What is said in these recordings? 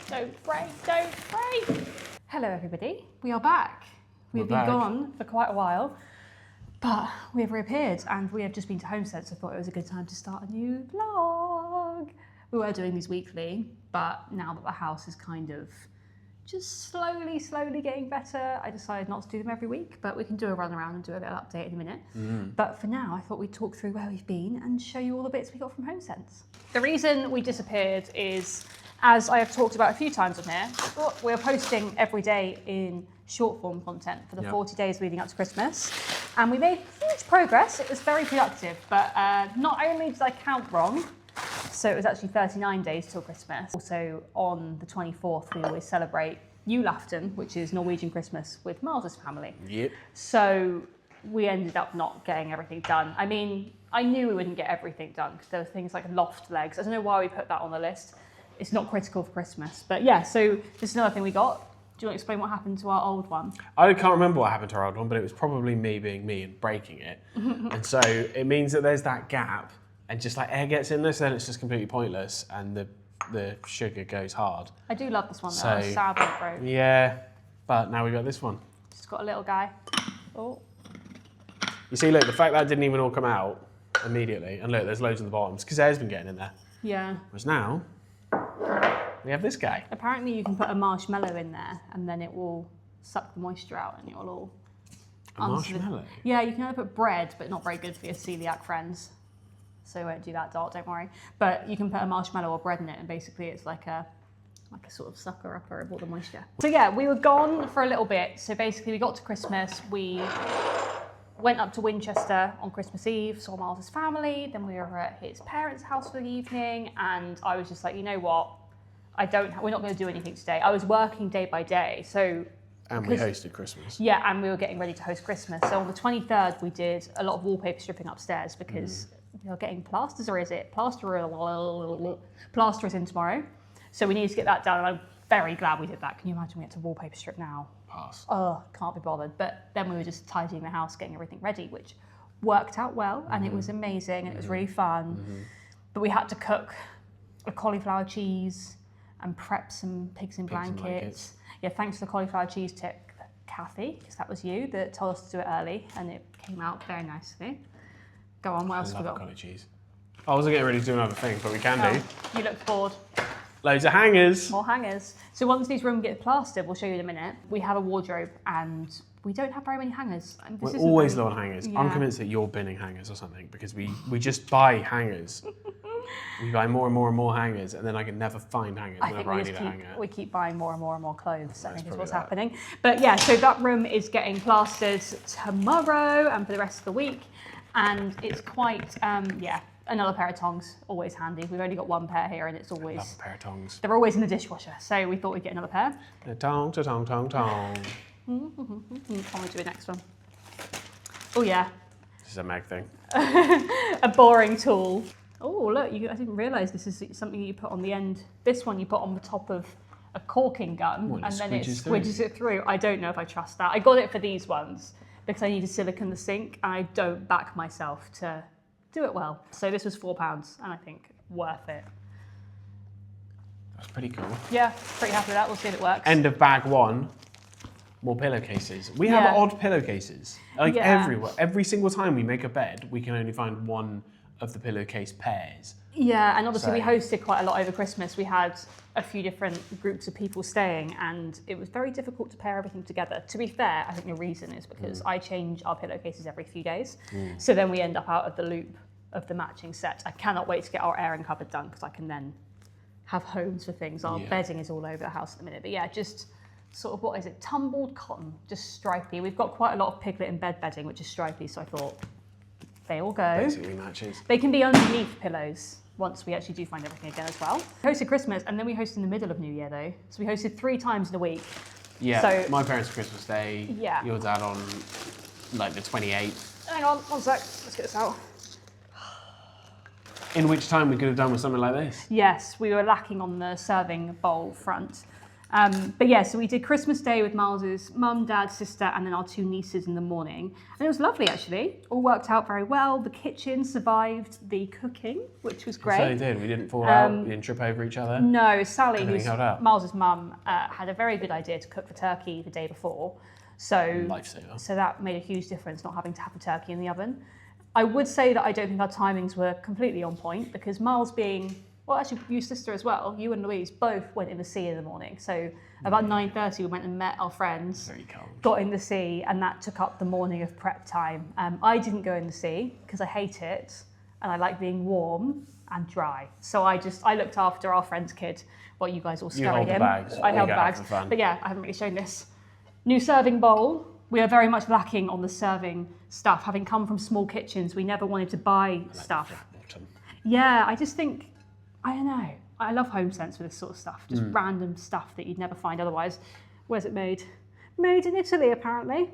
Don't break, don't break. Hello everybody, we are back. We've been gone for quite a while, but we have reappeared and we have just been to Homesense, so I thought it was a good time to start a new vlog. We were doing these weekly, but now that the house is kind of just slowly getting better, I decided not to do them every week, but we can do a run around and do a little update in a minute. But for now, I thought we'd talk through where we've been and show you all the bits we got from Homesense. The reason we disappeared is, as I have talked about a few times on here, we're posting every day in short form content for the 40 days leading up to Christmas. And we made huge progress. It was very productive, but not only did I count wrong, so it was actually 39 days till Christmas. Also on the 24th, we always celebrate julafton, which is Norwegian Christmas with Miles's family. Yep. So we ended up not getting everything done. I mean, I knew we wouldn't get everything done because there were things like loft legs. I don't know why we put that on the list. It's not critical for Christmas, but yeah, so this is another thing we got. Do you want to explain what happened to our old one? I can't remember what happened to our old one, but it was probably me being me and breaking it. And so it means that there's that gap and just like air gets in there, so then it's just completely pointless and the sugar goes hard. I do love this one though, I was sad when it broke. Yeah, but now we got this one. Just got a little guy. Oh. You see, look, the fact that didn't even all come out immediately, and look, there's loads at the bottoms, because air's been getting in there. Yeah. Whereas now, we have this guy. Apparently you can put a marshmallow in there and then it will suck the moisture out and it will all... A marshmallow? Yeah, you can either put bread, but not very good for your celiac friends. So I won't do that, Dart, don't worry. But you can put a marshmallow or bread in it and basically it's like a sort of sucker-upper of all the moisture. So yeah, we were gone for a little bit. So basically we got to Christmas, we went up to Winchester on Christmas Eve, saw Miles's family, then we were at his parents' house for the evening, and I was just like, you know what? We're not going to do anything today. I was working day by day, so... And we hosted Christmas. Yeah, and we were getting ready to host Christmas. So on the 23rd, we did a lot of wallpaper stripping upstairs because we were getting plasters, or is it? Plaster is in tomorrow. So we needed to get that done, and I'm very glad we did that. Can you imagine we had to wallpaper strip now? Pass. Oh, can't be bothered. But then we were just tidying the house, getting everything ready, which worked out well, and it was amazing, and it was really fun. But we had to cook a cauliflower cheese and prep some pigs in blankets. Yeah, thanks for the cauliflower cheese tip, Kathy, because that was you that told us to do it early, and it came out very nicely. Go on, what else have we got? Cottage cheese. I wasn't getting ready to do another thing, but we can do. You looked bored. Loads of hangers. More hangers. So once these rooms get plastered, we'll show you in a minute, we have a wardrobe and we don't have very many hangers. We're always low on hangers. Yeah. I'm convinced that you're binning hangers or something because we just buy hangers. We buy more and more and more hangers, and then I can never find hangers whenever I need a hanger. We keep buying more and more and more clothes, I think is what's happening. But yeah, so that room is getting plastered tomorrow and for the rest of the week. And it's quite, another pair of tongs, always handy. We've only got one pair here and it's always... I love a pair of tongs. They're always in the dishwasher, so we thought we'd get another pair. Tong, tong, tong, tong. On to the next one. Oh yeah. This is a Meg thing. A boring tool. Oh, look, I didn't realise this is something you put on the end. This one you put on the top of a caulking gun and then it squidges it through. I don't know if I trust that. I got it for these ones because I needed silicone in the sink and I don't back myself to do it well. So this was £4 and I think worth it. That's pretty cool. Yeah, pretty happy with that. We'll see if it works. End of bag one. More pillowcases. We have odd pillowcases. Everywhere. Every single time we make a bed, we can only find one of the pillowcase pairs. Yeah, and obviously we hosted quite a lot over Christmas. We had a few different groups of people staying and it was very difficult to pair everything together. To be fair, I think the reason is because I change our pillowcases every few days. So then we end up out of the loop of the matching set. I cannot wait to get our airing cupboard done because I can then have homes for things. Our bedding is all over the house at the minute. But yeah, just sort of, what is it? Tumbled cotton, just stripy. We've got quite a lot of piglet in bed bedding, which is stripy, so I thought they all go. Basically matches. They can be underneath pillows once we actually do find everything again as well. We hosted Christmas and then we hosted in the middle of New Year though. So we hosted 3 times in a week. Yeah, so, my parents' Christmas Day, your dad on like the 28th. Hang on, one sec, let's get this out. In which time we could have done with something like this. Yes, we were lacking on the serving bowl front. But yeah, so we did Christmas Day with Miles's mum, dad, sister, and then our 2 nieces in the morning. And it was lovely, actually. All worked out very well. The kitchen survived the cooking, which was great. So they did. We didn't fall out. We didn't trip over each other. No, Sally, Everything who's held up. Miles's mum, had a very good idea to cook the turkey the day before. So Lifesaver. So that made a huge difference, not having to have the turkey in the oven. I would say that I don't think our timings were completely on point because Miles being, well, actually, you sister as well, you and Louise both went in the sea in the morning. So about 9:30, we went and met our friends, Very cold. got in the sea, and that took up the morning of prep time. I didn't go in the sea because I hate it, and I like being warm and dry. So I looked after our friend's kid while you guys all scurried in. I held the bags. But yeah, I haven't really shown this. New serving bowl. We are very much lacking on the serving stuff. Having come from small kitchens, we never wanted to buy stuff. Yeah, I just think, I don't know. I love Homesense for this sort of stuff. Just random stuff that you'd never find otherwise. Where's it made? Made in Italy, apparently.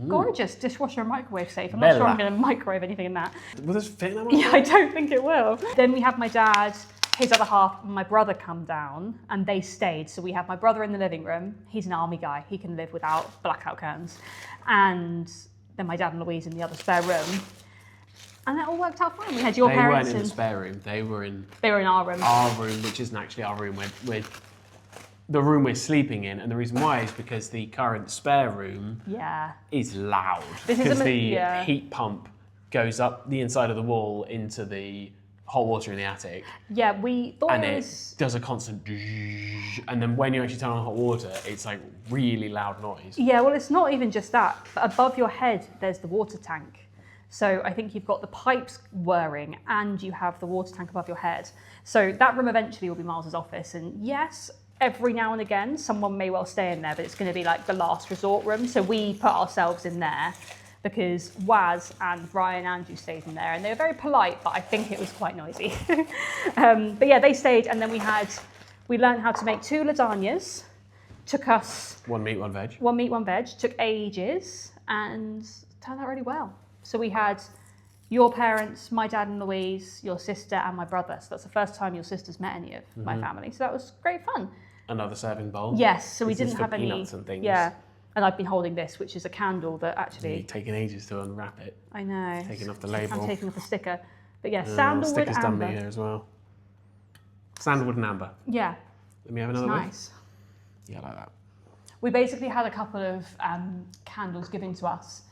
Gorgeous. Dishwasher and microwave safe. I'm not sure I'm going to microwave anything in that. Will this fit in that one? Yeah, I don't think it will. Then we have my dad, his other half, and my brother come down, and they stayed. So we have my brother in the living room. He's an army guy. He can live without blackout curtains. And then my dad and Louise in the other spare room. And that all worked out fine. We had your parents. They weren't in the spare room. They were in our room. Our room, which isn't actually our room. We're the room we're sleeping in. And the reason why is because the current spare room is loud. Because the heat pump goes up the inside of the wall into the hot water in the attic. Yeah, we thought and it was... does a constant and then when you actually turn on hot water, it's like really loud noise. Yeah, well, it's not even just that. But above your head, there's the water tank. So I think you've got the pipes whirring and you have the water tank above your head. So that room eventually will be Miles's office. And yes, every now and again, someone may well stay in there, but it's going to be like the last resort room. So we put ourselves in there because Waz and Ryan and Andrew stayed in there, and they were very polite, but I think it was quite noisy. But yeah, they stayed, and then we learned how to make 2 lasagnas. Took us 1 meat, 1 veg. 1 meat, 1 veg. Took ages, and turned out really well. So we had your parents, my dad and Louise, your sister, and my brother. So that's the first time your sister's met any of my family. So that was great fun. Another serving bowl. Yes, so we This is didn't for have any. peanuts and things. Yeah. And I've been holding this, which is a candle that actually... You're taking ages to unwrap it. I know. Taking off the label. I'm taking off the sticker. But yeah, sandalwood sticker's amber. done me here as well. Sandalwood and amber. Yeah. Let me have another one. Nice. Yeah, I like that. We basically had a couple of candles given to us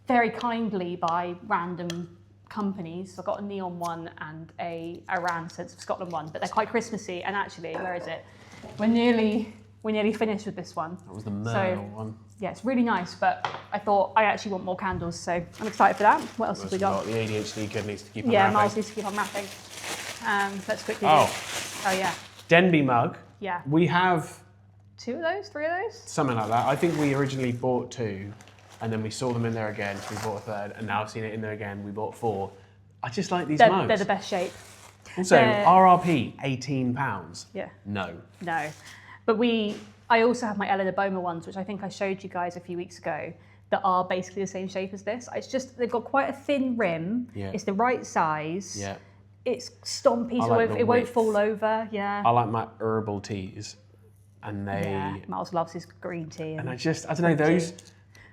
very kindly by random companies. So I got a neon one and a Iran Sense of Scotland one, but they're quite Christmassy. And actually, where is it? We're nearly finished with this one. That was the Merle one. Yeah, it's really nice, but I thought I actually want more candles, so I'm excited for that. What else have we got? The ADHD kid needs to keep on Yeah, wrapping. Miles needs to keep on wrapping. Let's quickly Oh yeah. Denby mug. Yeah. We have 2 of those, 3 of those? something like that. I think we originally bought 2 and then we saw them in there again, so we bought a third, and now I've seen it in there again, we bought 4. I just like these mugs. They're the best shape. Also, RRP, £18. Yeah. No. But I also have my Eleanor Boma ones, which I think I showed you guys a few weeks ago, that are basically the same shape as this. It's just, they've got quite a thin rim. Yeah. It's the right size. Yeah. It's stompy, so it won't fall over. Yeah. I like my herbal teas, and they... Yeah, Miles loves his green tea. And I don't know,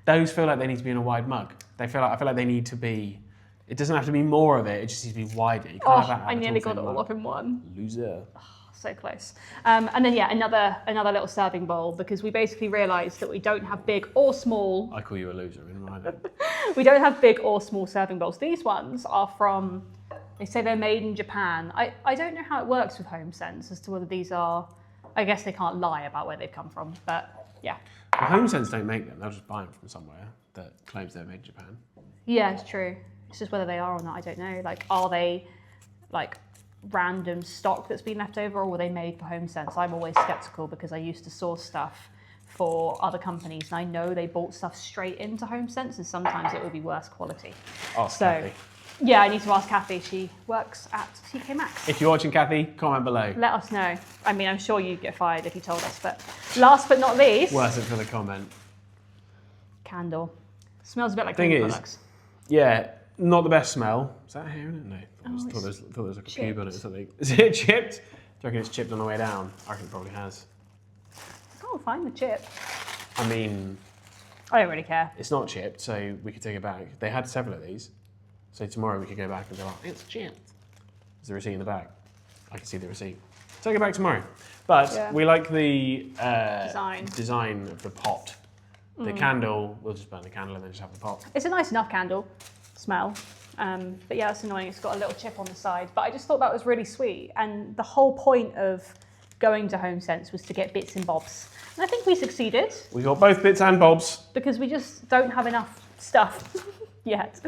those feel like they need to be in a wide mug. I feel like they need to be... It doesn't have to be more of it, it just needs to be wider. You can't have that I nearly got it all up in one. Loser. So close. And then another little serving bowl, because we basically realised that we don't have big or small. I call you a loser in mine. We don't have big or small serving bowls. These ones are from, they say they're made in Japan. I don't know how it works with Homesense as to whether these are, I guess they can't lie about where they've come from, but yeah. Well, Homesense don't make them, they'll just buy them from somewhere that claims they're made in Japan. Yeah, it's true. It's just whether they are or not, I don't know. Like, are they like random stock that's been left over, or were they made for Homesense? I'm always skeptical because I used to source stuff for other companies and I know they bought stuff straight into Homesense and sometimes it will be worse quality. Ask Kathy. Yeah, I need to ask Kathy. She works at TK Maxx. If you're watching, Kathy, comment below. Let us know. I mean, I'm sure you'd get fired if you told us, but last but not least... Worth it for the comment. Candle. Smells a bit like Thing cleaning is, products. Yeah, not the best smell. Is that hair in it? No. I thought there was like a pube on it or something. Is it chipped? Do you reckon it's chipped on the way down? I reckon it probably has. I Oh, fine, the chip. I mean, I don't really care. it's not chipped, so we could take it back. They had several of these, so tomorrow we could go back and be like, it's chipped. There's the receipt in the bag. I can see the receipt. Take it back tomorrow. But we like the design of the pot. The candle, we'll just burn the candle and then just have the pot. It's a nice enough candle smell. But yeah, it's annoying. It's got a little chip on the side. But I just thought that was really sweet. And the whole point of going to Homesense was to get bits and bobs. And I think we succeeded. We got both bits and bobs. Because we just don't have enough stuff yet.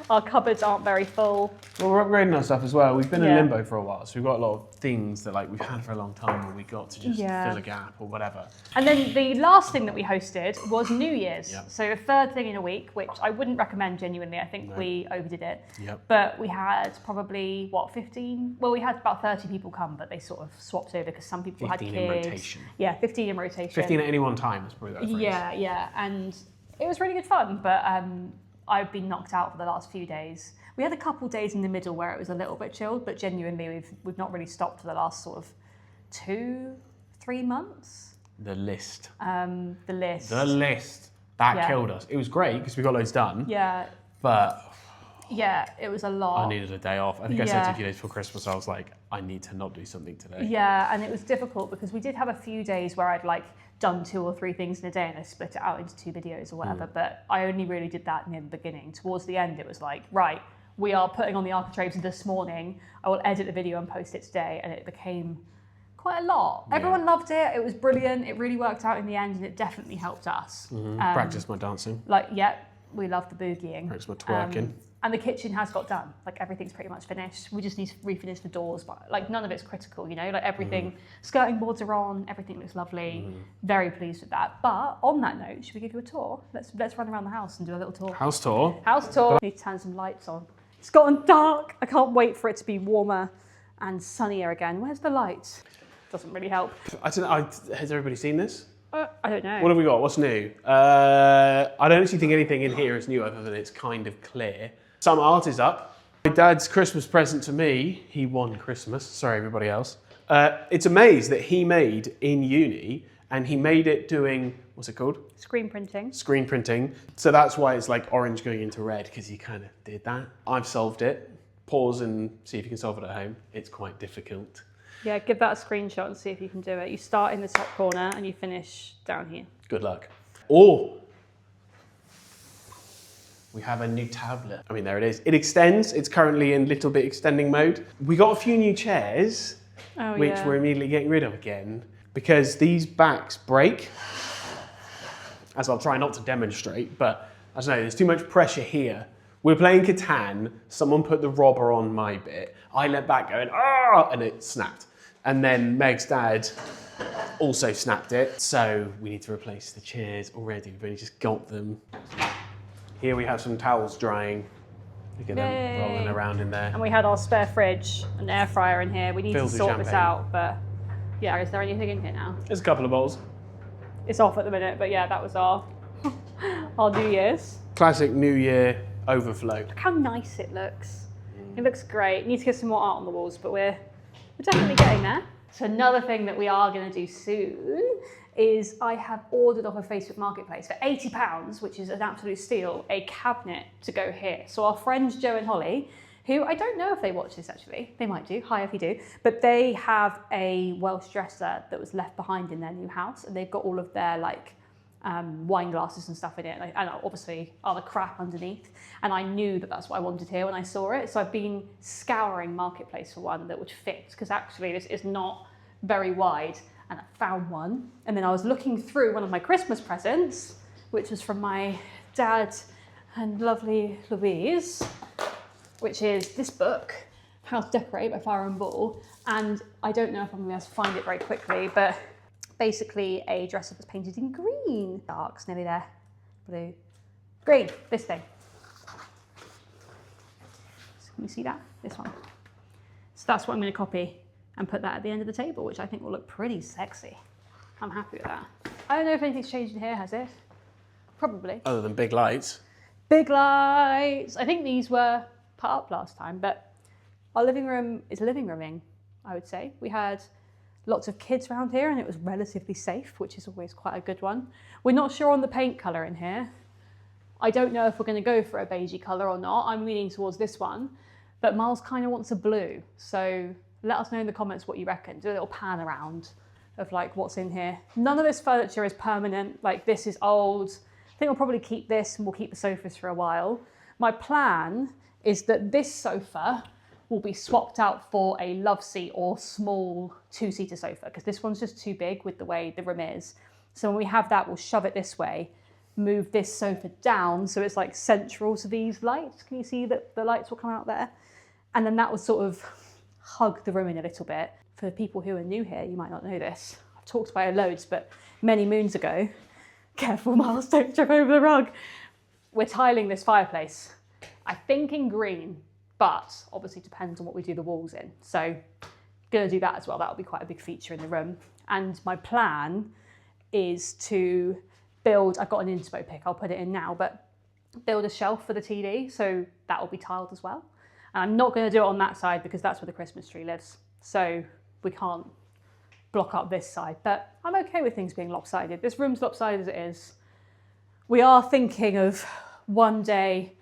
Our cupboards aren't very full. Well, we're upgrading our stuff as well. We've been in limbo for a while, so we've got a lot of things that like we've had for a long time and we got to just fill a gap or whatever. And then the last thing that we hosted was New Year's. Yep. So a third thing in a week, which I wouldn't recommend genuinely. I think we overdid it. Yep. But we had probably, 15? Well, we had about 30 people come, but they sort of swapped over because some people had kids. 15 in rotation. Yeah, 15 in rotation. 15 at any one time is probably that phrase. Yeah. And it was really good fun, but I've been knocked out for the last few days. We had a couple days in the middle where it was a little bit chilled, but genuinely we've not really stopped for the last sort of 2-3 months. The list. The list. That killed us. It was great because we got loads done. Yeah. But yeah, it was a lot. I needed a day off. I think I said to you a few days before Christmas, I was like, I need to not do something today. Yeah, and it was difficult because we did have a few days where I'd like done 2 or 3 things in a day and I split it out into 2 videos or whatever, but I only really did that near the beginning. Towards the end, it was like, right, we are putting on the architraves this morning. I will edit the video and post it today, and it became quite a lot. Yeah. Everyone loved it. It was brilliant. It really worked out in the end, and it definitely helped us. Practice my dancing. We love the boogieing. Practice my twerking. And the kitchen has got done. Like everything's pretty much finished. We just need to refinish the doors, but like none of it's critical, you know, like everything, skirting boards are on, everything looks lovely. Very pleased with that. But on that note, should we give you a tour? Let's run around the house and do a little tour. House tour? House tour. Need to turn some lights on. It's gotten dark. I can't wait for it to be warmer and sunnier again. Where's the light? Doesn't really help. I don't know, has everybody seen this? I don't know. What have we got? What's new? I don't actually think anything in here is new other than it's kind of clear. Some art is up. My dad's Christmas present to me, he won Christmas, sorry everybody else. It's a maze that he made in uni, and he made it doing, what's it called? Screen printing. Screen printing. So that's why it's like orange going into red, because he kind of did that. I've solved it. Pause and see if you can solve it at home. It's quite difficult. Yeah, give that a screenshot and see if you can do it. You start in the top corner and you finish down here. Good luck. Oh! We have a new tablet. I mean, there it is. It extends. It's currently in little bit extending mode. We got a few new chairs, which we're immediately getting rid of again, because these backs break, as I'll try not to demonstrate, but I don't know, there's too much pressure here. We're playing Catan, someone put the robber on my bit, I leant back going, ah, and it snapped. And then Meg's dad also snapped it, so we need to replace the chairs already. We've only just got them. Here we have some towels drying. Look at them rolling around in there. And we had our spare fridge and air fryer in here. We need to sort this out, but yeah, is there anything in here now? There's a couple of bowls. It's off at the minute, but yeah, that was our New Year's. Classic New Year overflow. Look how nice it looks. It looks great. Need to get some more art on the walls, but we're definitely getting there. So another thing that we are going to do soon is I have ordered off of Facebook Marketplace for £80, which is an absolute steal, a cabinet to go here. So our friends Joe and Holly, who I don't know if they watch this actually, they might do, hi if you do, but they have a Welsh dresser that was left behind in their new house, and they've got all of their like wine glasses and stuff in it, and obviously other crap underneath. And I knew that that's what I wanted here when I saw it. So I've been scouring Marketplace for one that would fit, because actually this is not very wide. And I found one. And then I was looking through one of my Christmas presents, which was from my dad and lovely Louise, which is this book, How to Decorate by Fire and Ball. And I don't know if I'm gonna be able to find it very quickly, but basically a dresser that's painted in green. Darks, nearly there. Blue. Green, this thing. So can you see that? This one. So that's what I'm gonna copy and put that at the end of the table, which I think will look pretty sexy. I'm happy with that. I don't know if anything's changed in here, has it? Probably. Other than big lights. Big lights. I think these were put up last time, but our living room is living rooming, I would say. We had lots of kids around here and it was relatively safe, which is always quite a good one. We're not sure on the paint colour in here. I don't know if we're going to go for a beigey colour or not. I'm leaning towards this one, but Miles kind of wants a blue. So let us know in the comments what you reckon. Do a little pan around of like what's in here. None of this furniture is permanent. Like this is old. I think we'll probably keep this and we'll keep the sofas for a while. My plan is that this sofa will be swapped out for a love seat or small two-seater sofa because this one's just too big with the way the room is. So when we have that, we'll shove it this way, move this sofa down so it's like central to these lights. Can you see that the lights will come out there? And then that will sort of hug the room in a little bit. For people who are new here, you might not know this. I've talked about it loads, but many moons ago, careful Miles, don't trip over the rug. We're tiling this fireplace, I think in green, but obviously depends on what we do the walls in. So gonna do that as well. That'll be quite a big feature in the room. And my plan is to build, I've got an inspo pic, I'll put it in now, but build a shelf for the TV. So that will be tiled as well. And I'm not gonna do it on that side because that's where the Christmas tree lives. So we can't block up this side, but I'm okay with things being lopsided. This room's lopsided as it is. We are thinking of one day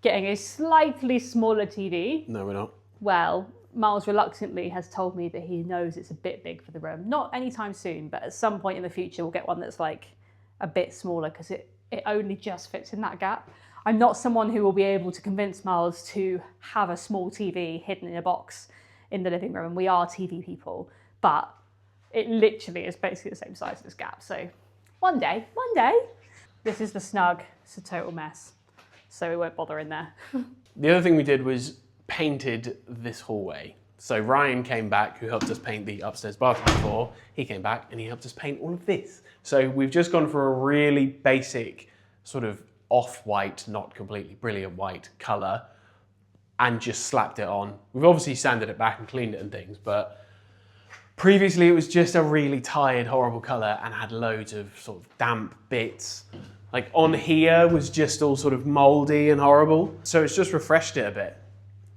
getting a slightly smaller TV. No, we're not. Well, Miles reluctantly has told me that he knows it's a bit big for the room. Not anytime soon, but at some point in the future, we'll get one that's like a bit smaller because it only just fits in that gap. I'm not someone who will be able to convince Miles to have a small TV hidden in a box in the living room. We are TV people, but it literally is basically the same size as this gap. So one day, this is the snug. It's a total mess. So we won't bother in there. The other thing we did was painted this hallway. So Ryan came back, who helped us paint the upstairs bathroom floor. He came back and he helped us paint all of this. So we've just gone for a really basic sort of off-white, not completely brilliant white colour, and just slapped it on. We've obviously sanded it back and cleaned it and things, but previously it was just a really tired, horrible colour and had loads of sort of damp bits. Like on here was just all sort of mouldy and horrible. So it's just refreshed it a bit.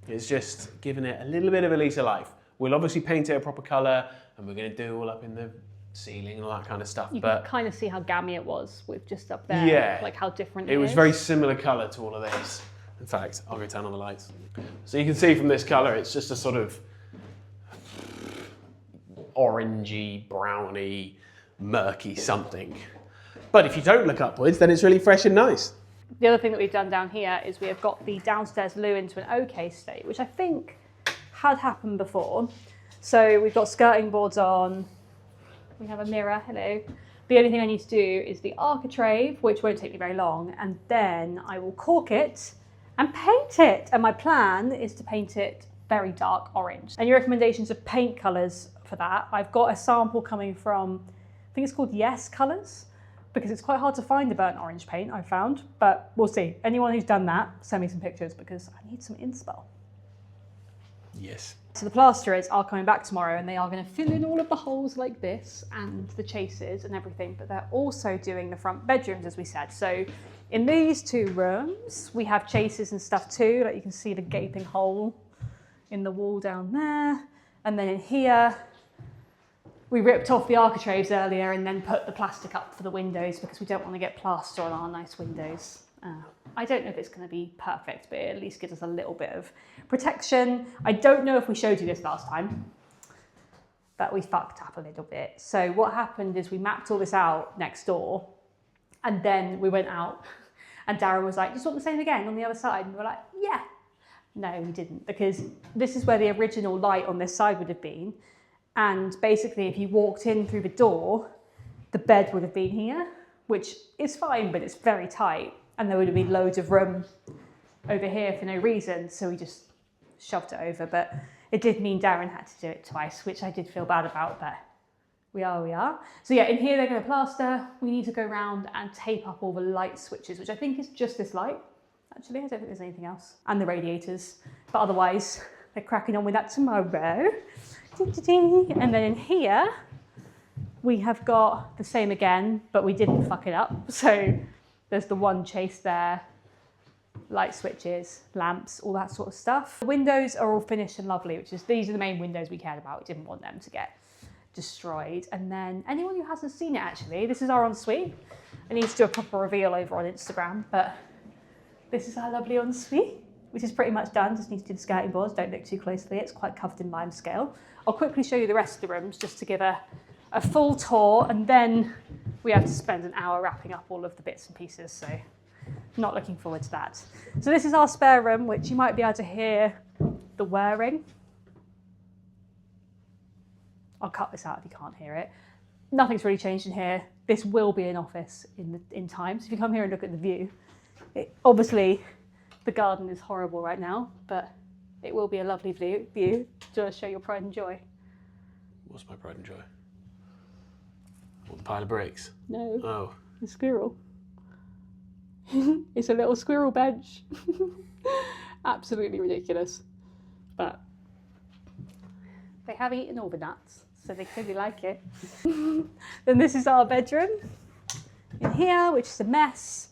It's just given it a little bit of a lease of life. We'll obviously paint it a proper colour and we're gonna do it all up in the ceiling and all that kind of stuff. You but can kind of see how gammy it was with just up there. Yeah. Like how different it was very similar colour to all of this. In fact, I'll go turn on the lights. So you can see from this colour, it's just a sort of orangey, browny, murky something. But if you don't look upwards, then it's really fresh and nice. The other thing that we've done down here is we have got the downstairs loo into an okay state, which I think had happened before. So we've got skirting boards on, we have a mirror, hello. The only thing I need to do is the architrave, which won't take me very long, and then I will cork it and paint it. And my plan is to paint it very dark orange. Any recommendations of paint colours for that? I've got a sample coming from, I think it's called Yes Colours, because it's quite hard to find a burnt orange paint, I've found, but we'll see. Anyone who's done that, send me some pictures because I need some inspo. Yes. So the plasterers are coming back tomorrow and they are going to fill in all of the holes like this and the chases and everything, but they're also doing the front bedrooms, as we said. So in these two rooms, we have chases and stuff too. Like you can see the gaping hole in the wall down there. And then in here, we ripped off the architraves earlier and then put the plastic up for the windows because we don't want to get plaster on our nice windows. I don't know if it's going to be perfect, but it at least gives us a little bit of protection. I don't know if we showed you this last time, but we fucked up a little bit. So what happened is we mapped all this out next door and then we went out and Darren was like, "Do you want the same again on the other side?" And we were like, yeah. No, we didn't, because this is where the original light on this side would have been. And basically if you walked in through the door, the bed would have been here, which is fine, but it's very tight. And there would have been loads of room over here for no reason. So we just shoved it over, but it did mean Darren had to do it twice, which I did feel bad about, but we are. So yeah, in here they're going to plaster. We need to go around and tape up all the light switches, which I think is just this light. Actually, I don't think there's anything else. And the radiators, but otherwise they're cracking on with that tomorrow. And then in here, we have got the same again, but we didn't fuck it up. So there's the one chase there, light switches, lamps, all that sort of stuff. The windows are all finished and lovely, which is, these are the main windows we cared about. We didn't want them to get destroyed. And then anyone who hasn't seen it, actually, this is our ensuite. I need to do a proper reveal over on Instagram, but this is our lovely ensuite, which is pretty much done. Just need to do the skirting boards. Don't look too closely. It's quite covered in limescale. I'll quickly show you the rest of the rooms just to give a full tour, and then we have to spend an hour wrapping up all of the bits and pieces, so not looking forward to that. So this is our spare room, which you might be able to hear the whirring. I'll cut this out if you can't hear it. Nothing's really changed in here. This will be an office in time, so if you come here and look at the view, obviously the garden is horrible right now, but it will be a lovely view. Do you want to show your pride and joy? What's my pride and joy? What, the pile of bricks? No. Oh. The squirrel. It's a little squirrel bench. Absolutely ridiculous. But they have eaten all the nuts, so they clearly like it. Then this is our bedroom in here, which is a mess.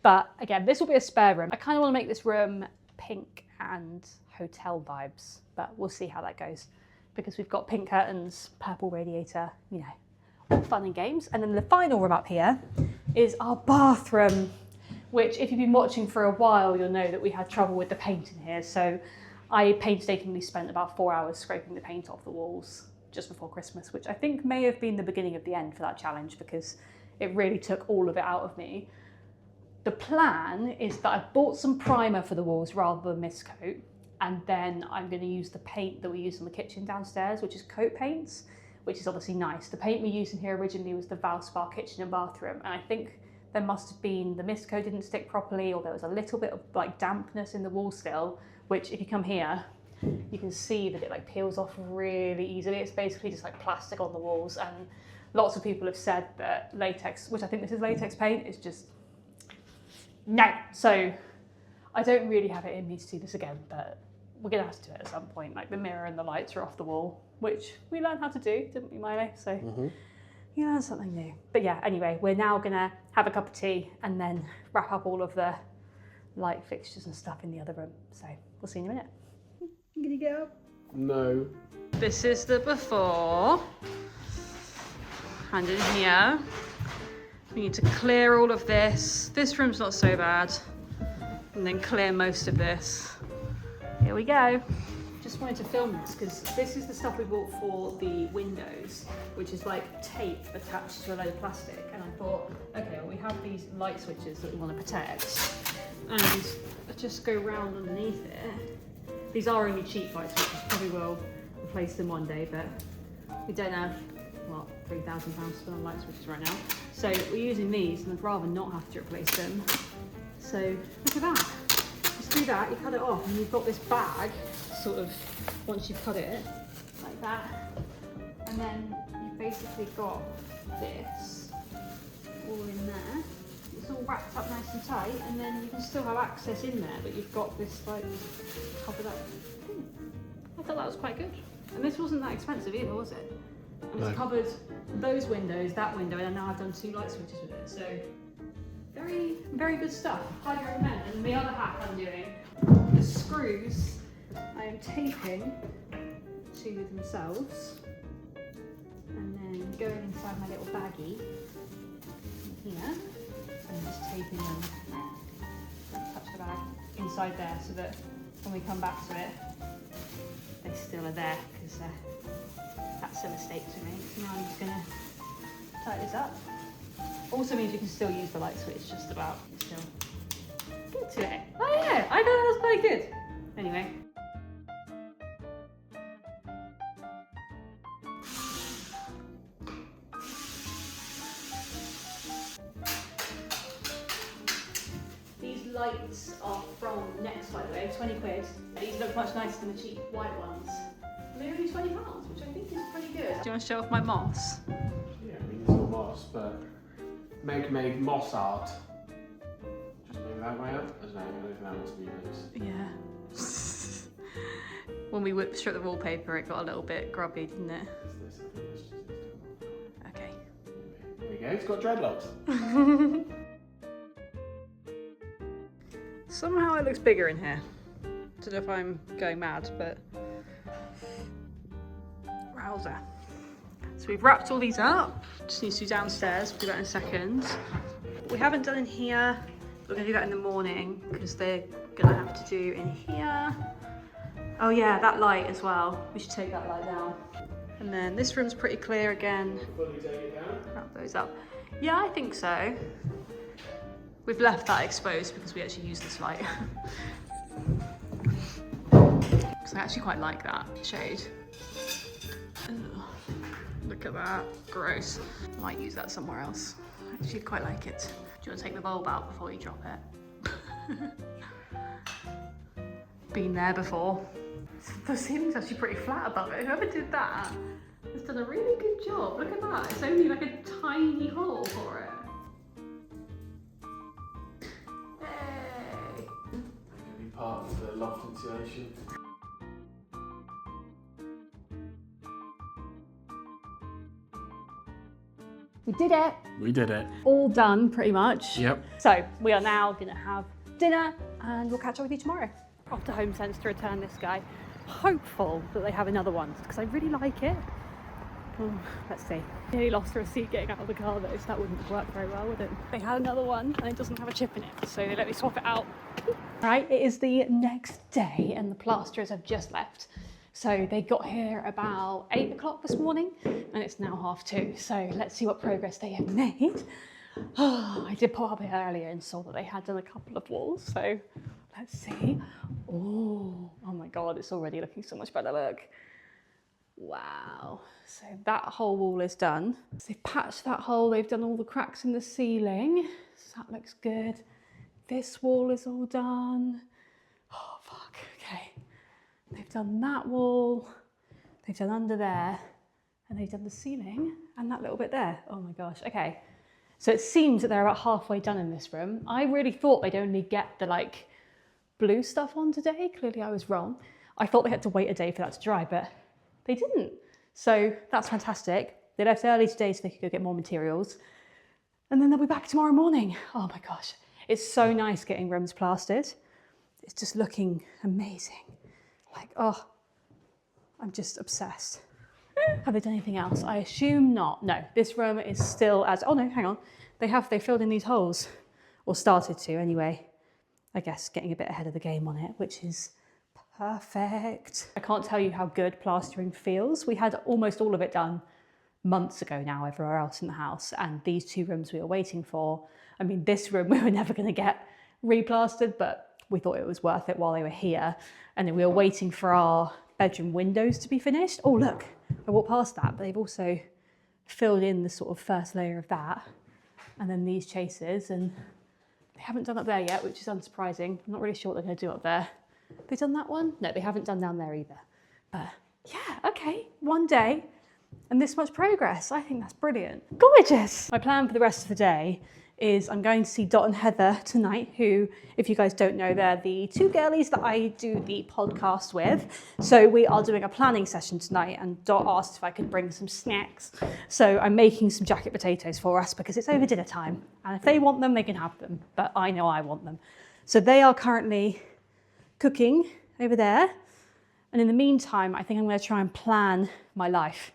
But again, this will be a spare room. I kind of want to make this room pink and hotel vibes, but we'll see how that goes, because we've got pink curtains, purple radiator, you know, all fun and games. And then the final room up here is our bathroom, which if you've been watching for a while, you'll know that we had trouble with the paint in here. So I painstakingly spent about 4 hours scraping the paint off the walls just before Christmas, which I think may have been the beginning of the end for that challenge, because it really took all of it out of me. The plan is that I've bought some primer for the walls rather than mist coat, and then I'm going to use the paint that we use in the kitchen downstairs, which is coat paints, which is obviously nice. The paint we used in here originally was the Valspar kitchen and bathroom, and I think there must have been, the mist coat didn't stick properly, or there was a little bit of like dampness in the wall still, which if you come here, you can see that it like peels off really easily. It's basically just like plastic on the walls, and lots of people have said that latex, which I think this is latex paint, is just no. So I don't really have it in me to do this again, but we're gonna have to do it at some point. Like the mirror and the lights are off the wall, which we learned how to do, didn't we, Milo? So you learn something new. But yeah, anyway, we're now gonna have a cup of tea and then wrap up all of the light fixtures and stuff in the other room. So we'll see you in a minute. You gonna get up? No. This is the before. And in here, we need to clear all of this. This room's not so bad. And then clear most of this. Here we go. Just wanted to film this because this is the stuff we bought for the windows, which is like tape attached to a load of plastic. And I thought, okay, well, we have these light switches that we want to protect, and just go round underneath it. These are only cheap light switches, probably will replace them one day, but we don't have, what, £3,000 spent on light switches right now. So we're using these, and I'd rather not have to replace them. So look at that. Just do that, you cut it off, and you've got this bag, sort of, once you've cut it, like that. And then you've basically got this all in there. It's all wrapped up nice and tight, and then you can still have access in there, but you've got this like covered up thing. I thought that was quite good. And this wasn't that expensive either, was it? And it's covered those windows, that window, and now I've done 2 light switches with it. So very, very good stuff. Highly recommend. And the other hack I'm doing, the screws I am taping to themselves, and then going inside my little baggie here, and just taping them, touch the bag, inside there, so that when we come back to it, they still are there, because that's still a stake to me. So now I'm just going to tighten this up. Also means you can still use the light switch just about. Still get to it. Oh yeah, I thought that was quite good. Anyway. These lights are from Next, by the way, 20 quid. These look much nicer than the cheap white ones. They're only £20, which I think is pretty good. Do you want to show off my moss? Yeah, I mean, it's not moss, but Meg made moss art. Just maybe that way up? I don't know, I don't think that must be nice. When we whipped through the wallpaper, it got a little bit grubby, didn't it? Okay. There we go, it's got dreadlocks. Somehow it looks bigger in here. Don't know if I'm going mad, but... Wowza. So we've wrapped all these up. Just need to do downstairs. We'll do that in a second. What we haven't done in here, we're gonna do that in the morning because they're gonna have to do in here. Oh yeah, that light as well. We should take that light down. And then this room's pretty clear again. Fully take it down? Wrap those up. Yeah, I think so. We've left that exposed because we actually use this light. Because I actually quite like that shade. Ugh, look at that, gross. I might use that somewhere else. I actually quite like it. Do you want to take the bulb out before you drop it? Been there before. The ceiling's actually pretty flat above it. Whoever did that has done a really good job. Look at that, it's only like a tiny hole for it. Hey. Maybe part of the loft insulation. We did it. We did it. All done, pretty much. Yep. So we are now gonna have dinner and we'll catch up with you tomorrow. Off to Homesense to return this guy. Hopeful that they have another one because I really like it. Oh, let's see. Nearly lost a receipt getting out of the car though, so that wouldn't work very well, would it? They had another one and it doesn't have a chip in it, so they let me swap it out. Right, it is the next day and the plasterers have just left. So they got here about 8 o'clock this morning and it's now 2:30. So let's see what progress they have made. Oh, I did pop up here earlier and saw that they had done a couple of walls. So let's see. Oh my God, it's already looking so much better, look. Wow, so that whole wall is done. So they've patched that hole, they've done all the cracks in the ceiling. So that looks good. This wall is all done. Oh fuck, okay. They've done that wall, they've done under there, and they've done the ceiling and that little bit there. Oh my gosh, okay. So it seems that they're about halfway done in this room. I really thought they'd only get the like blue stuff on today. Clearly I was wrong. I thought they had to wait a day for that to dry, but they didn't. So that's fantastic. They left early today so they could go get more materials. And then they'll be back tomorrow morning. Oh my gosh. It's so nice getting rooms plastered. It's just looking amazing. Like, oh, I'm just obsessed. Have they done anything else? I assume not. No, this room is still as, oh no, hang on. They filled in these holes, or started to anyway. I guess getting a bit ahead of the game on it, which is perfect. I can't tell you how good plastering feels. We had almost all of it done months ago now everywhere else in the house, and these 2 rooms we were waiting for. I mean, this room we were never going to get replastered, but we thought it was worth it while they were here. And then we were waiting for our bedroom windows to be finished. Oh look, I walked past that, but they've also filled in the sort of first layer of that. And then these chasers, and they haven't done up there yet, which is unsurprising. I'm not really sure what they're going to do up there. Have they done that one? No, they haven't done down there either. But yeah, okay, one day and this much progress. I think that's brilliant. Gorgeous. My plan for the rest of the day is I'm going to see Dot and Heather tonight, who, if you guys don't know, they're the 2 girlies that I do the podcast with. So we are doing a planning session tonight, and Dot asked if I could bring some snacks. So I'm making some jacket potatoes for us because it's over dinner time. And if they want them, they can have them. But I know I want them. So they are currently cooking over there. And in the meantime, I think I'm going to try and plan my life.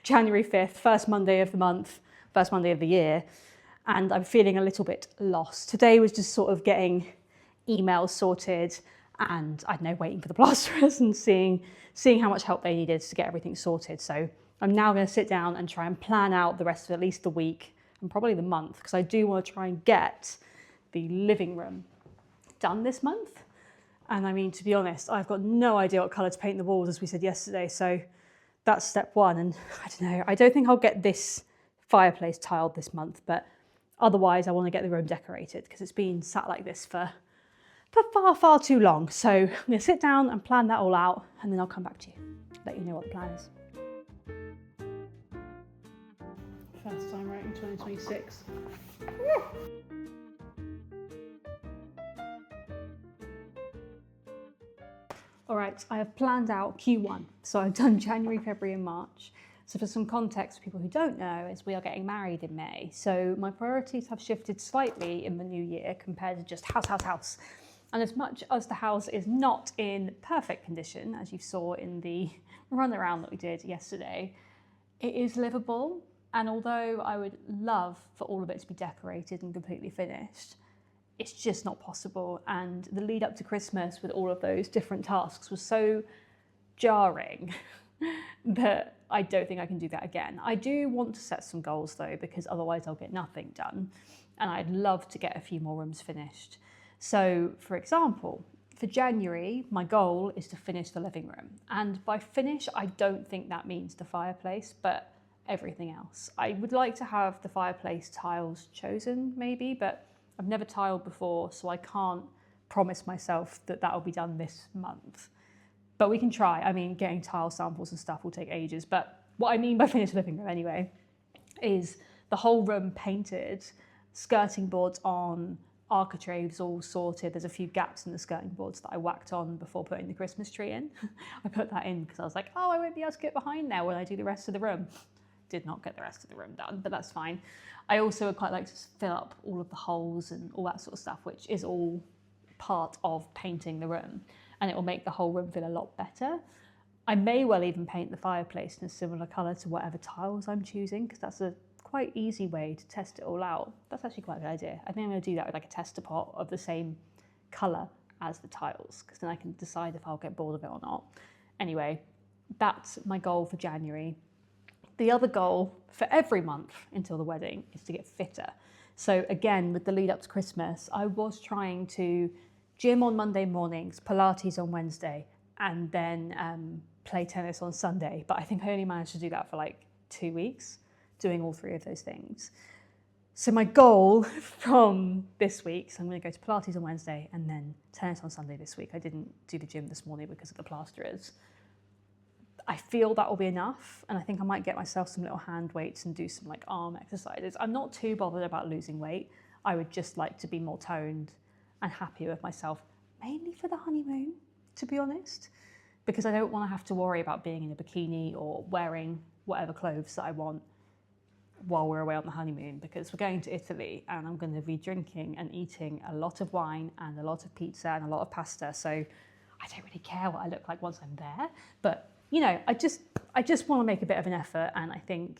January 5th, first Monday of the month, first Monday of the year. And I'm feeling a little bit lost. Today was just sort of getting emails sorted and, I don't know, waiting for the plasterers and seeing how much help they needed to get everything sorted. So I'm now going to sit down and try and plan out the rest of at least the week and probably the month, because I do want to try and get the living room done this month. And I mean, to be honest, I've got no idea what colour to paint the walls, as we said yesterday. So that's step one. And I don't know, I don't think I'll get this fireplace tiled this month, but otherwise I want to get the room decorated because it's been sat like this for far, far too long. So I'm going to sit down and plan that all out, and then I'll come back to you, let you know what the plan is. First time writing 2026. All right, I have planned out Q1. So I've done January, February and March. So for some context, for people who don't know, is we are getting married in May. So my priorities have shifted slightly in the new year compared to just house. And as much as the house is not in perfect condition, as you saw in the run around that we did yesterday, It is livable, and although I would love for all of it to be decorated and completely finished, it's just not possible. And the lead up to Christmas with all of those different tasks was so jarring that I don't think I can do that again. I do want to set some goals though, because otherwise I'll get nothing done. And I'd love to get a few more rooms finished. So for example, for January, my goal is to finish the living room. And by finish, I don't think that means the fireplace, but everything else. I would like to have the fireplace tiles chosen maybe, but I've never tiled before, so I can't promise myself that that'll be done this month. But we can try. I mean, getting tile samples and stuff will take ages. But what I mean by finished living room anyway is the whole room painted, skirting boards on, architraves all sorted. There's a few gaps in the skirting boards that I whacked on before putting the Christmas tree in. I put that in because I was like, oh, I won't be able to get behind there when I do the rest of the room. Did not get the rest of the room done, but that's fine. I also would quite like to fill up all of the holes and all that sort of stuff, which is all part of painting the room, and it will make the whole room feel a lot better. I may well even paint the fireplace in a similar colour to whatever tiles I'm choosing, because that's a quite easy way to test it all out. That's actually quite a good idea. I think I'm going to do that with like a tester pot of the same colour as the tiles, because then I can decide if I'll get bored of it or not. Anyway, that's my goal for January. The other goal for every month until the wedding is to get fitter. So again, with the lead up to Christmas, I was trying to gym on Monday mornings, Pilates on Wednesday, and then play tennis on Sunday. But I think I only managed to do that for like 2 weeks, doing all three of those things. So my goal from this week, so I'm going to go to Pilates on Wednesday and then tennis on Sunday this week. I didn't do the gym this morning because of the plasterers. I feel that will be enough, and I think I might get myself some little hand weights and do some like arm exercises. I'm not too bothered about losing weight. I would just like to be more toned and happier with myself, mainly for the honeymoon, to be honest, because I don't want to have to worry about being in a bikini or wearing whatever clothes that I want while we're away on the honeymoon, because we're going to Italy and I'm going to be drinking and eating a lot of wine and a lot of pizza and a lot of pasta. So I don't really care what I look like once I'm there, but you know, I just want to make a bit of an effort, and I think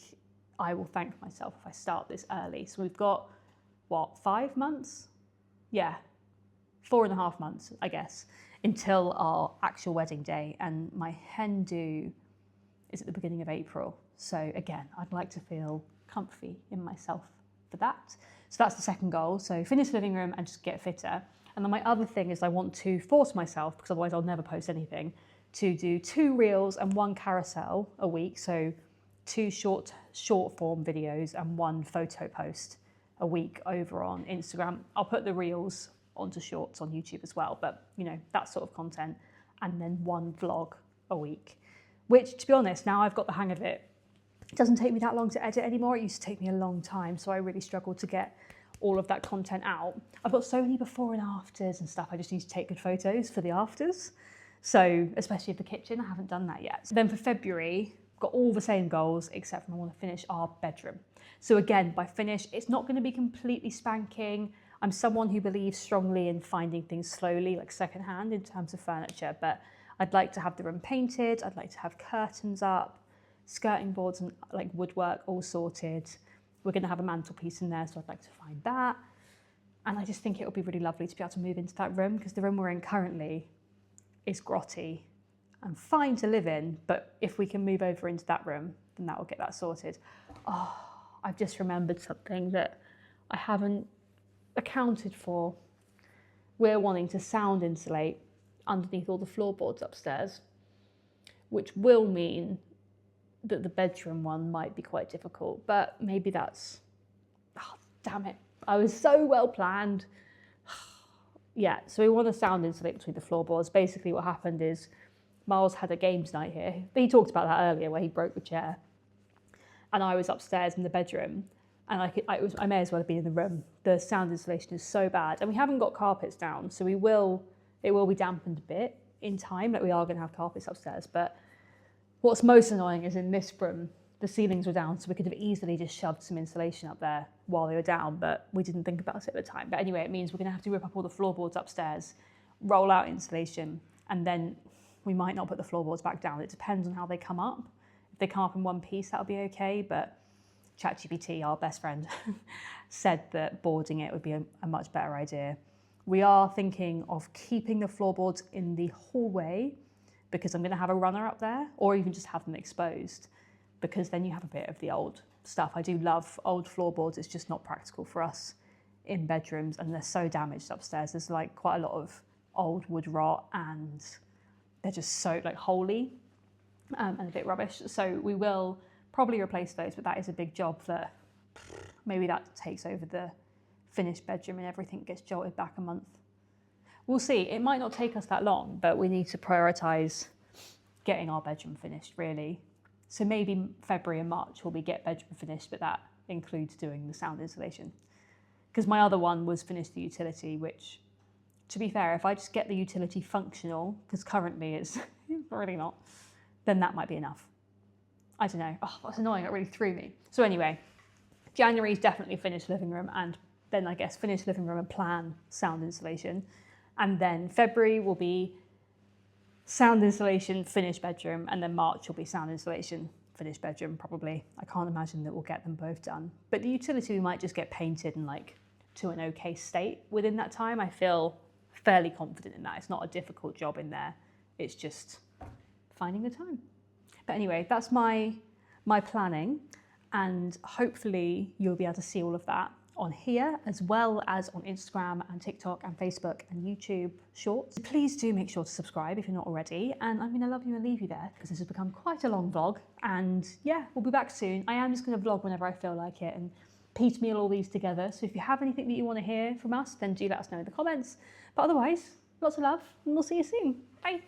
I will thank myself if I start this early. So we've got, what, 5 months? Yeah, 4.5 months, I guess, until our actual wedding day. And my hen do is at the beginning of April. So again, I'd like to feel comfy in myself for that. So that's the second goal. So finish the living room and just get fitter. And then my other thing is I want to force myself, because otherwise I'll never post anything, to do 2 reels and 1 carousel a week. So 2 short form videos and 1 photo post a week over on Instagram. I'll put the reels onto shorts on YouTube as well, but you know, that sort of content. And then 1 vlog a week, which, to be honest, now I've got the hang of it, it doesn't take me that long to edit anymore. It used to take me a long time, so I really struggled to get all of that content out. I've got so many before and afters and stuff. I just need to take good photos for the afters. So, especially of the kitchen, I haven't done that yet. So then for February, I've got all the same goals, except for I want to finish our bedroom. So again, by finish, it's not going to be completely spanking. I'm someone who believes strongly in finding things slowly, like secondhand in terms of furniture, but I'd like to have the room painted. I'd like to have curtains up, skirting boards and like woodwork all sorted. We're going to have a mantelpiece in there, so I'd like to find that. And I just think it would be really lovely to be able to move into that room, because the room we're in currently is grotty and fine to live in, but if we can move over into that room, then that will get that sorted. Oh, I've just remembered something that I haven't accounted for. We're wanting to sound insulate underneath all the floorboards upstairs, which will mean that the bedroom one might be quite difficult, but maybe that's, oh, damn it. I was so well planned. Yeah, so we want to sound insulate between the floorboards. Basically what happened is Miles had a games night here. He talked about that earlier, where he broke the chair. And I was upstairs in the bedroom, and I may as well have been in the room. The sound insulation is so bad. And we haven't got carpets down, so it will be dampened a bit in time, like we are going to have carpets upstairs. But what's most annoying is in this room, the ceilings were down, so we could have easily just shoved some insulation up there while they were down, but we didn't think about it at the time. But anyway, it means we're going to have to rip up all the floorboards upstairs, roll out insulation, and then we might not put the floorboards back down. It depends on how they come up. If they come up in one piece, that'll be okay, but ChatGPT, our best friend, said that boarding it would be a much better idea. We are thinking of keeping the floorboards in the hallway because I'm going to have a runner up there, or even just have them exposed, because then you have a bit of the old stuff. I do love old floorboards. It's just not practical for us in bedrooms, and they're so damaged upstairs. There's like quite a lot of old wood rot, and they're just so like holey and a bit rubbish. So we will probably replace those, but that is a big job that maybe that takes over the finished bedroom and everything gets jolted back a month. We'll see. It might not take us that long, but we need to prioritise getting our bedroom finished, really. So maybe February and March will be get bedroom finished, but that includes doing the sound installation. Because my other one was finish the utility, which, to be fair, if I just get the utility functional, because currently it's really not, then that might be enough. I don't know. Oh, that's annoying. It really threw me. So anyway, January is definitely finished living room, and then I guess finished living room and plan sound installation. And then February will be sound installation, finished bedroom, and then March will be sound installation, finished bedroom, probably. I can't imagine that we'll get them both done. But the utility we might just get painted and like to an okay state within that time. I feel fairly confident in that. It's not a difficult job in there. It's just finding the time. But anyway, that's my planning, and hopefully you'll be able to see all of that on here, as well as on Instagram and TikTok and Facebook and YouTube Shorts. Please do make sure to subscribe if you're not already, and I'm gonna love you and leave you there because this has become quite a long vlog, and yeah, we'll be back soon. I am just gonna vlog whenever I feel like it and piecemeal all these together, so if you have anything that you want to hear from us, then do let us know in the comments. But otherwise, lots of love, and we'll see you soon. Bye.